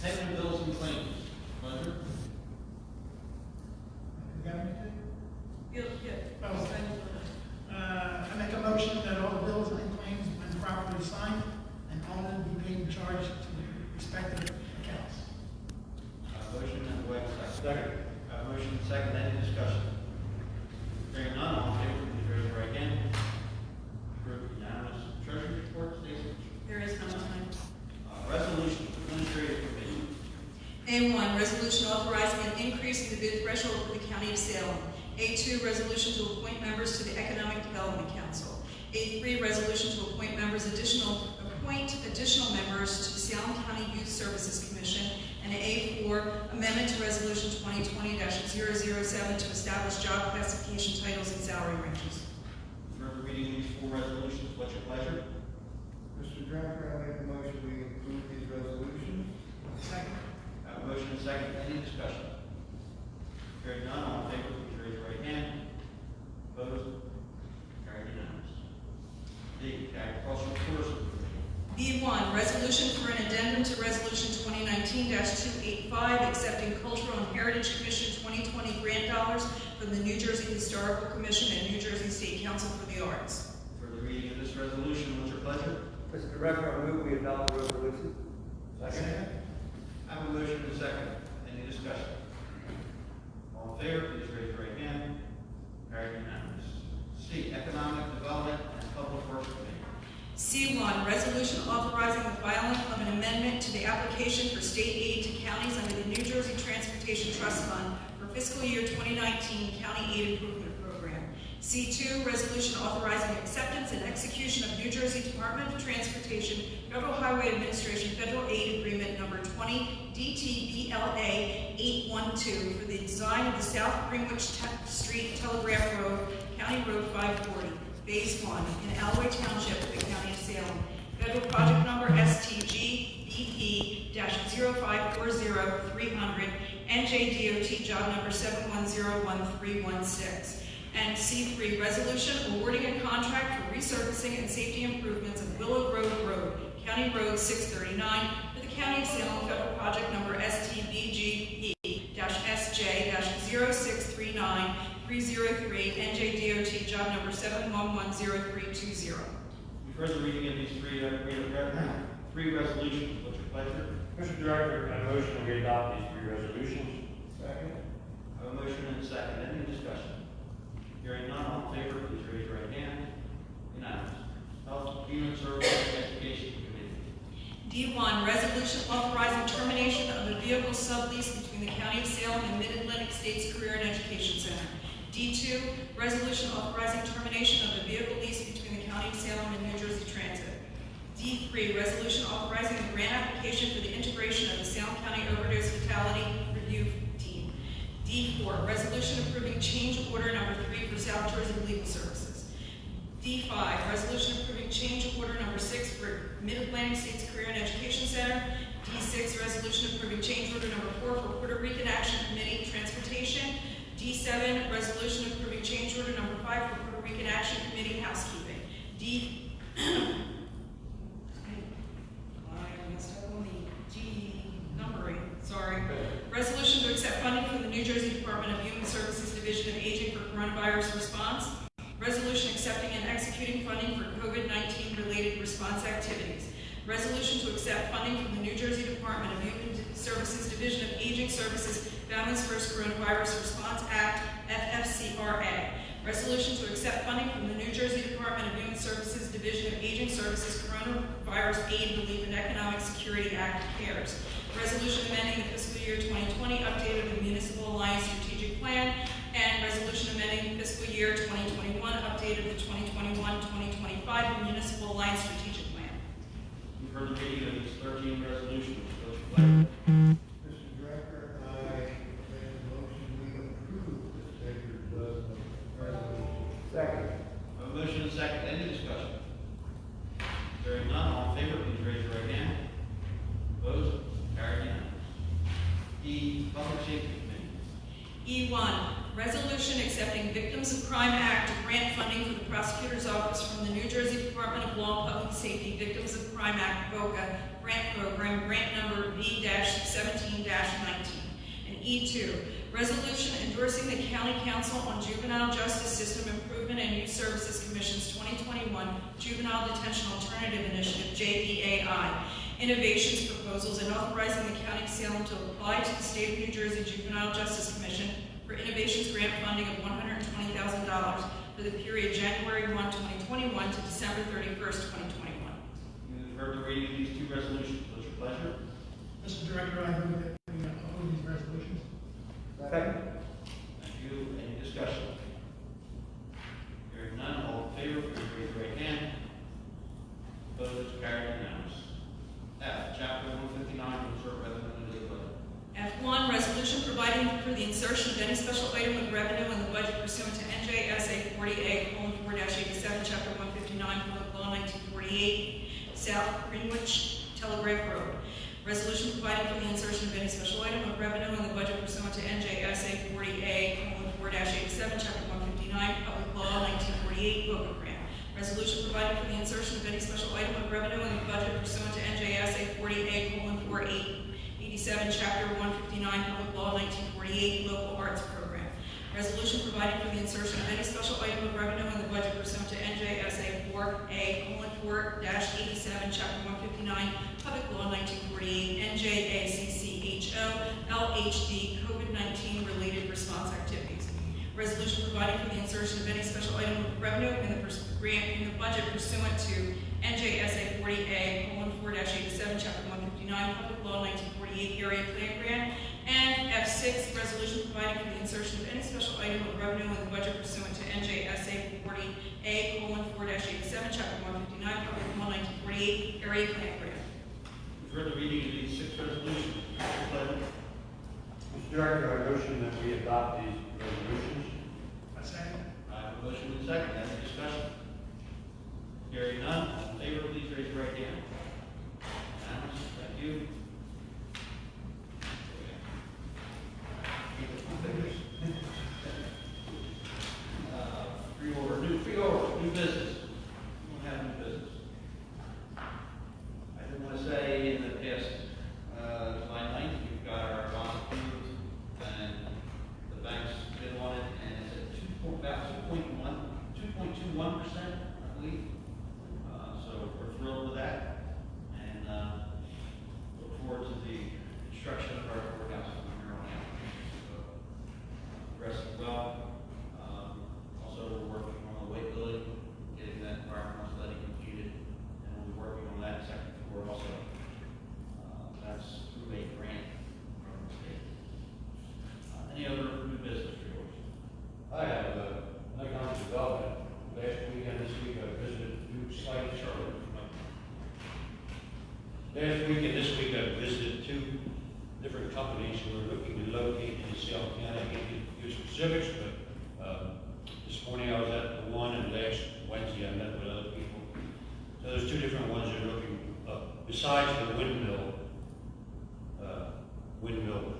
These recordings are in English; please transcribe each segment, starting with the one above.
Payment of bills and claims. Pleasure. You got anything? Yeah. Oh, thank you. I make a motion that all the bills and claims, when properly signed and owned, be paid and charged to the respective accounts. Motion and wait a second. Motion and second. Any discussion? Hearing none, all in favor, please raise your right hand. Approved unanimous. Treasury report, Stacy. There is no time. Resolution, administrative committee. A1, resolution authorizing an increase in the bid threshold for the County of Salem. A2, resolution to appoint members to the Economic Development Council. A3, resolution to appoint additional members to the Salem County Youth Services Commission. And A4, amendment to resolution 2020-007 to establish job classification titles and salary ranges. Further reading these four resolutions, what's your pleasure? Mr. Director, I make a motion we approve these resolutions. Second. Motion and second. Any discussion? Hearing none, all in favor, please raise your right hand. Opposed? Carried unanimous. D, agricultural tourism. B1, resolution for an addendum to resolution 2019-285, accepting Cultural and Heritage Commission 2020 grant dollars from the New Jersey Historical Commission and New Jersey State Council for the Arts. Further reading of this resolution, what's your pleasure? Mr. Director, I move we adopt the resolution. Second. I have a motion and a second. Any discussion? All in favor, please raise your right hand. Carried unanimous. C, economic development and public works committee. C1, resolution authorizing the filing of an amendment to the application for state aid to counties under the New Jersey Transportation Trust Fund for fiscal year 2019 County Aid Improvement Program. C2, resolution authorizing acceptance and execution of New Jersey Department of Transportation Federal Highway Administration Federal Aid Agreement number 20 DTBLA 812 for the design of the South Greenwich Street Telegraph Road, County Road 540, Phase 1, in Alloway Township, the County of Salem. Federal project number STG BP-0540-300, NJDOT job number 7101316. And C3, resolution awarding a contract for resurfacing and safety improvements of Willow Grove Road, County Road 639, for the County of Salem, federal project number STBGE-SJ-0639-303, NJDOT job number 7110320. You've heard the reading of these three resolutions. What's your pleasure? Mr. Director, I motion we adopt these three resolutions. Second. I have a motion and a second. Any discussion? Hearing none, all in favor, please raise your right hand. Unanimous. Health, Human Services, and Education Committee. D1, resolution authorizing termination of a vehicle sublease between the County of Salem and Mid-Atlantic States Career and Education Center. D2, resolution authorizing termination of a vehicle lease between the County of Salem and New Jersey Transit. D3, resolution authorizing the grant application for the integration of the Salem County Overdose Fatality Review Team. D4, resolution approving change order number 3 for South Jersey Legal Services. D5, resolution approving change order number 6 for Mid-Atlantic States Career and Education Center. D6, resolution approving change order number 4 for Puerto Rican Action Committee Transportation. D7, resolution approving change order number 5 for Puerto Rican Action Committee Housekeeping. Resolution to accept funding from the New Jersey Department of Human Services Division of Aging for Coronavirus Response. Resolution accepting and executing funding for COVID-19 related response activities. Resolution to accept funding from the New Jersey Department of Human Services Division of Aging Services Families First Coronavirus Response Act, FFCRA. Resolution to accept funding from the New Jersey Department of Human Services Division of Aging Services Coronavirus Aid, Relief, and Economic Security Act, CARES. Resolution amending the fiscal year 2020 update of the Municipal Alliance Strategic Plan, and resolution amending the fiscal year 2021 update of the 2021-2025 Municipal Alliance Strategic Plan. You've heard the reading of these 13 resolutions. What's your pleasure? Mr. Director, I make a motion we approve the statement of resolution. Second. I have a motion and a second. Any discussion? Hearing none, all in favor, please raise your right hand. Opposed? Carried unanimous. E, Public Safety Committee. E1, resolution resolution accepting Victims of Crime Act grant funding for the prosecutor's office from the New Jersey Department of Law and Public Safety Victims of Crime Act VOCA grant program, grant number V-17-19. And E2, resolution endorsing the County Council on Juvenile Justice System Improvement and Youth Services Commission's 2021 Juvenile Detention Alternative Initiative, JDAI, innovations proposals, and authorizing the County of Salem to apply to the State of New Jersey Juvenile Justice Commission for innovations grant funding of $120,000 for the period January 1, 2021 to December 31st, 2021. You've heard the reading of these two resolutions. What's your pleasure? Mr. Director, I move that we approve these resolutions. Second. Thank you. Any discussion? Hearing none, all in favor, please raise your right hand. Opposed, carried unanimous. F, Chapter 159, insert revenue into the budget. F1, resolution providing for the insertion of any special item of revenue in the budget pursuant to NJSA 40A:4-87, Chapter 159, Public Law 1948, South Greenwich Telegraph Road. Resolution providing for the insertion of any special item of revenue in the budget pursuant to NJSA 40A:4-87, Chapter 159, Public Law 1948, VOCA grant. Resolution providing for the insertion of any special item of revenue in the budget pursuant to NJSA 40A:4-87, Chapter 159, Public Law 1948, Local Arts Program. Resolution providing for the insertion of any special item of revenue in the budget pursuant to NJSA 4A:4-87, Chapter 159, Public Law 1948, NJACCHO, LHD, COVID-19 related response activities. Resolution providing for the insertion of any special item of revenue in the grant in the budget pursuant to NJSA 40A:4-87, Chapter 159, Public Law 1948, Area Plan Grant. And F6, resolution providing for the insertion of any special item of revenue in the budget pursuant to NJSA 40A:4-87, Chapter 159, Public Law 1948, Area Plan Grant. You've heard the reading of these six resolutions. What's your pleasure? Mr. Director, I motion that we adopt these resolutions. I second. I have a motion and a second. Any discussion? Hearing none, all in favor, please raise your right hand. Unanimous. Thank you. New business. We don't have new business. I did want to say in the past, July 9th, we've got our bond approved, and the banks bid on it, and it's at about 2.21%, I believe. So we're thrilled with that, and look forward to the construction of our courthouse from here on out. So, progressing well. Also, we're working on the weight building, getting that environmental study completed, and we'll be working on that second floor also. That's through a grant from the state. Any other new business reports? I have an economic development. Last weekend, this week, I visited two sites. Last week and this week, I visited two different companies who are looking to locate in Salem County. I can't give specifics, but this morning I was at the one, and last Wednesday I met with other people. So there's two different ones that are looking, besides the windmill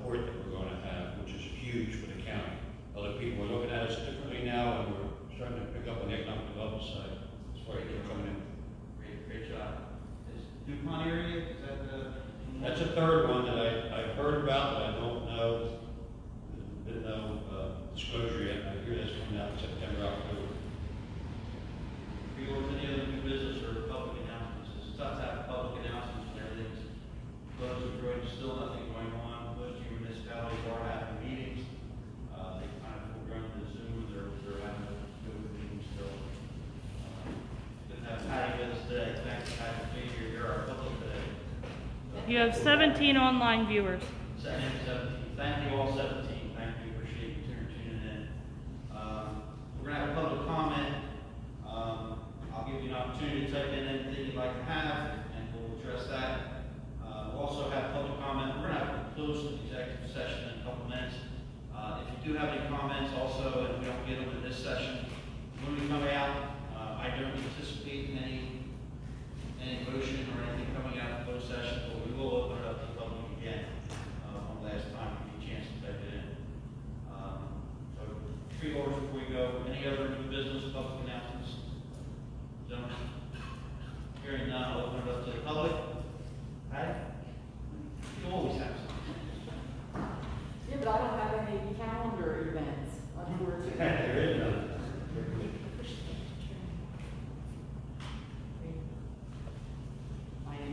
port that we're going to have, which is huge for the county. Other people are looking at us differently now, and we're starting to pick up on the economic development side. That's why they're coming in. Great job. Is DuPont area, is that the? That's a third one that I've heard about, but I don't know. There's been no disclosure yet. I hear that's coming out in September, October. Any other new business or public announcements? It's tough to have public announcements when everything's closed or growing, still nothing going on. Most of your municipalities are having meetings. They kind of run the Zoom, they're having to go with meetings still. Good to have Patty with us today. Thanks, Patty, for being here. You're our public today. You have 17 online viewers. 17. Thank you all 17. Thank you. Appreciate you tuning in. We're going to have a public comment. I'll give you an opportunity to type in anything you'd like to have, and we'll address that. We'll also have public comment. We're going to have a closed executive session in a couple minutes. If you do have any comments also, and we don't get them in this session, when we come out, I don't anticipate any motion or anything coming out of the closed session, but we will open it up to the public again one last time to give you a chance to type it in.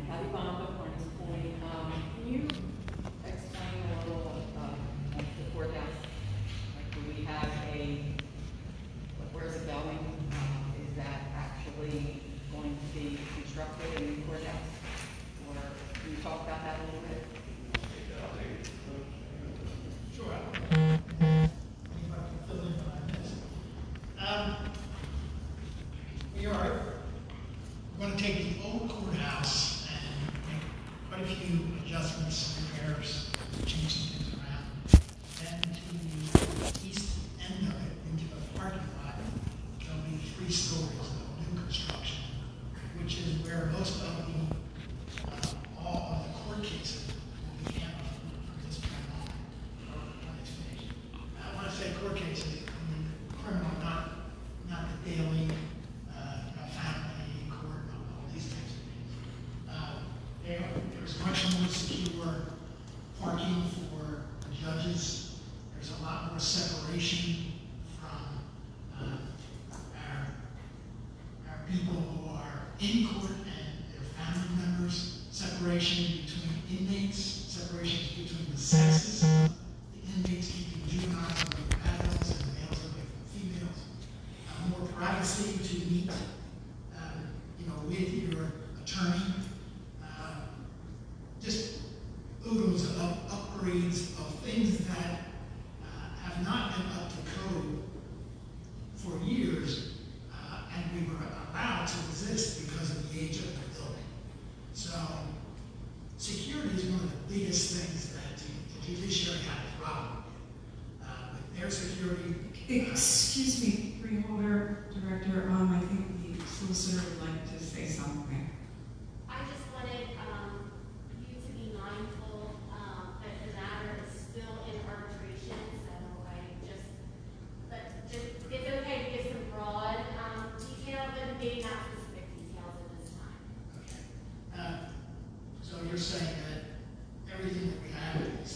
Patty Bonda, Carnes Point. Can you explain a little of the courthouse? Like, do we have where's it going? Is that actually going to be constructed in the courthouse? Or can you talk about that a little bit? Sure. Anybody can fill in on this. We are going to take the old courthouse and make quite a few adjustments, repairs, change some things around. Then to the east end of it, into the parking lot, there'll be 3 stories of new construction, which is where most of all of the court cases will be handled from this point on, or when it's finished. When I say court cases, I mean criminal, not the daily, family court, all these types of things. There's much more secure parking for the judges. There's a lot more separation from our people who are in court and their family members, separation between inmates, separations between the sexes, the inmates keeping juveniles away from adults and males away from females, more privacy to meet, with your attorney, just oodles of upgrades of things that have not been up to code for years, and we were allowed to exist because of the age of the building. So, security is one of the biggest things that the judiciary had a problem with their security. Excuse me, Freeholder, Director, I think the solicitor would like to say something. I just wanted you to be mindful that the matter is still in arbitration, so it's okay to give some broad detail, but maybe not specific details at this time. Okay. So you're saying that everything that we have is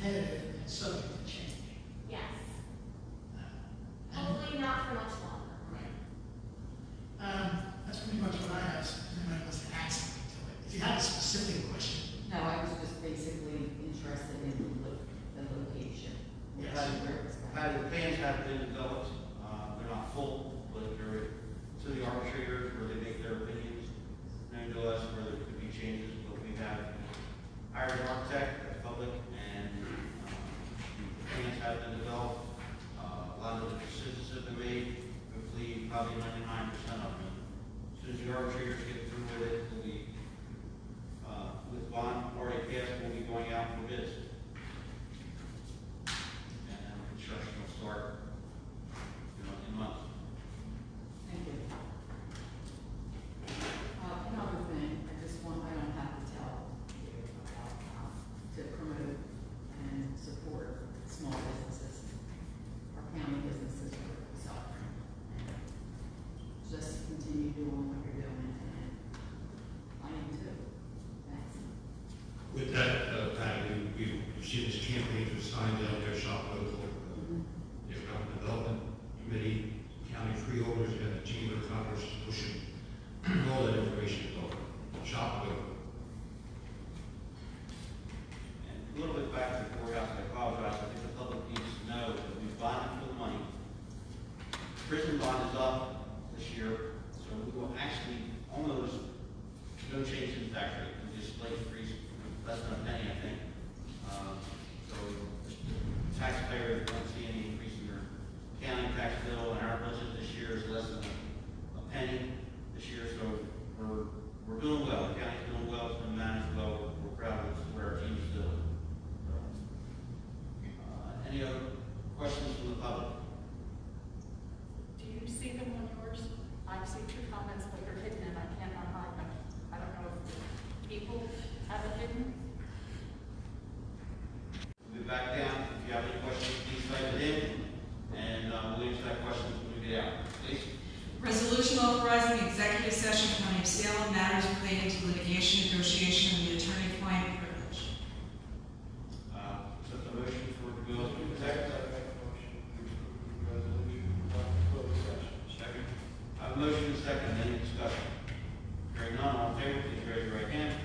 tentative and subject to change? Yes. And- Hopefully not for much longer. Right. That's pretty much what I have. Anybody wants to add something to it? If you have a specific question. No, I was just basically interested in the location. Yes. Where it's going. The plans have been developed, they're not full, but they're to the arbitrators where they make their opinions known to us, where there could be changes, but we have hired an architect, public, and the plans have been developed. A lot of the decisions have been made, hopefully probably 99% of them. As soon as the arbitrators get through with it, we'll be, with bond already passed, we'll be going out for bids. And construction will start, in months. Thank you. Another thing, I don't have to tell you about to promote and support small businesses. Our county businesses are suffering. Just continue doing what you're doing, and I am too. Thanks. With that, Patty, we've seen this campaign for signs out there, shop local, the Economic Development Committee, county freeholders, and the Chamber of Commerce pushing all that information over. Shop local. And a little bit back to the courthouse, I apologize, I think the public needs to know that we've bonded for the money. Prison bond is up this year, so we will actually almost no change in the tax rate, we just slight increase, less than a penny, I think. So the taxpayer won't see any increase in their county tax bill, and our budget this year is less than a penny this year, so we're doing well. The county's doing well, it's been managed well, we're proud of where our team's doing. Any other questions from the public? Do you see them on yours? I see 2 comments, but they're hidden and I cannot hide them. I don't know if people have it hidden. We'll be back down. If you have any questions, please type it in, and we'll answer that question when we get out. Please. Resolution authorizing executive session, County of Salem, matters relating to litigation, negotiation, and the attorney-client privilege. Accept the motion for bill to protect. Second. I have a motion and a second. Any discussion? Hearing none, all in favor, please raise your right hand.